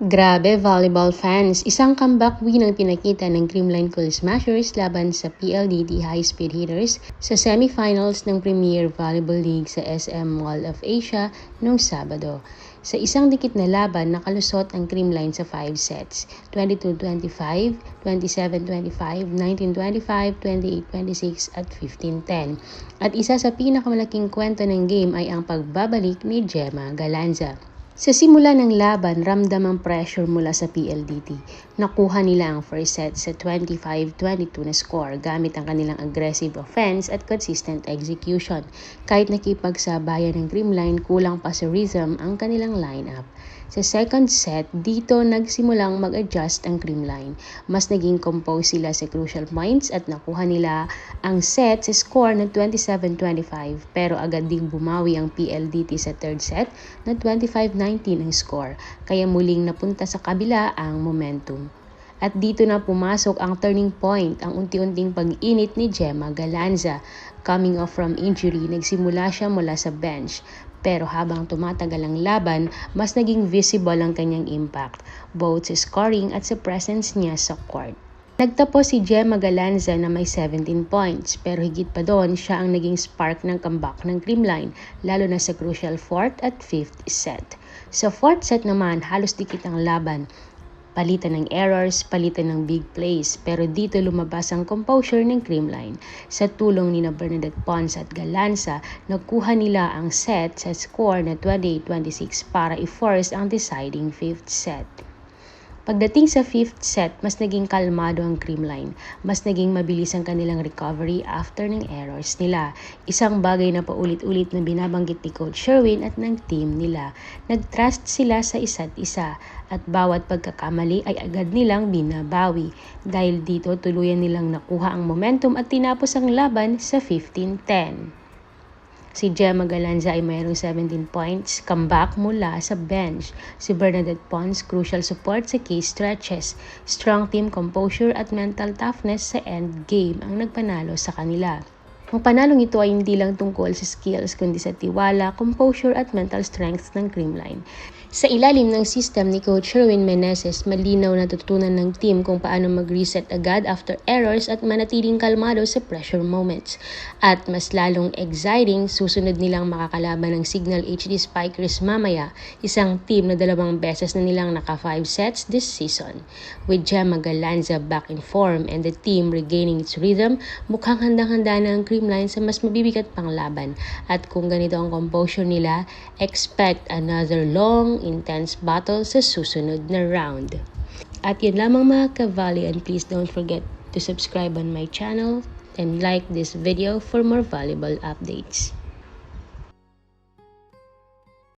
Grabe, volleyball fans! Isang comeback win ang pinakita ng Creamline Cool Smashers laban sa PLDT High Speed Hitters sa semifinals ng Premier Volleyball League sa SM Mall of Asia noong Sabado. Sa isang dikit na laban, nakalusot ang Creamline sa 5 sets, 22-25, 27-25, 19-25, 28-26 at 15-10. At isa sa pinakamalaking kwento ng game ay ang pagbabalik ni Gemma Galanza. Sa simula ng laban, ramdam ang pressure mula sa PLDT. Nakuha nila ang first set sa 25-22 na score gamit ang kanilang aggressive offense at consistent execution. Kahit nakipagsabayan ng Creamline, kulang pa sa rhythm ang kanilang lineup. Sa second set, dito nagsimulang mag-adjust ang Creamline. Mas naging compose sila sa crucial points at nakuha nila ang set sa score na 27-25 pero agad ding bumawi ang PLDT sa third set na 25-19 ang score kaya muling napunta sa kabila ang momentum. At dito na pumasok ang turning point, ang unti-unting pag-init ni Gemma Galanza. Coming off from injury, nagsimula siya mula sa bench. Pero habang tumatagal ang laban, mas naging visible ang kanyang impact, both sa scoring at sa presence niya sa court. Nagtapos si Gemma Galanza na may 17 points, pero higit pa doon siya ang naging spark ng comeback ng Creamline, lalo na sa crucial 4th at 5th set. Sa 4th set naman, halos dikit ang laban. Palitan ng errors, palitan ng big plays, pero dito lumabas ang composure ng Creamline. Sa tulong ni Bernadette Pons at Galanza, nagkuha nila ang set sa score na 28-26 para i-force ang deciding 5th set. Pagdating sa 5th set, mas naging kalmado ang Creamline. Mas naging mabilis ang kanilang recovery after ng errors nila. Isang bagay na paulit-ulit na binabanggit ni Coach Sherwin at ng team nila. Nag-trust sila sa isa't isa at bawat pagkakamali ay agad nilang binabawi. Dahil dito, tuluyan nilang nakuha ang momentum at tinapos ang laban sa 15-10. Si Gemma Galanza ay mayroong 17 points, comeback mula sa bench. Si Bernadette Pons, crucial support sa key stretches. Strong team composure at mental toughness sa end game ang nagpanalo sa kanila. Ang panalong ito ay hindi lang tungkol sa skills kundi sa tiwala, composure at mental strength ng Creamline. Sa ilalim ng system ni Coach Sherwin Meneses, malinaw na tutunan ng team kung paano mag-reset agad after errors at manatiling kalmado sa pressure moments. At mas lalong exciting, susunod nilang makakalaban ng Signal HD Spikers mamaya, isang team na 2 beses na nilang naka 5 sets this season. With Gemma Galanza back in form and the team regaining its rhythm, mukhang handang-handa na ang Creamline sa mas mabibigat pang laban. At kung ganito ang composure nila, expect another long, intense battle sa susunod na round. At yun lamang mga ka-volley, and please don't forget to subscribe on my channel and like this video for more volleyball updates.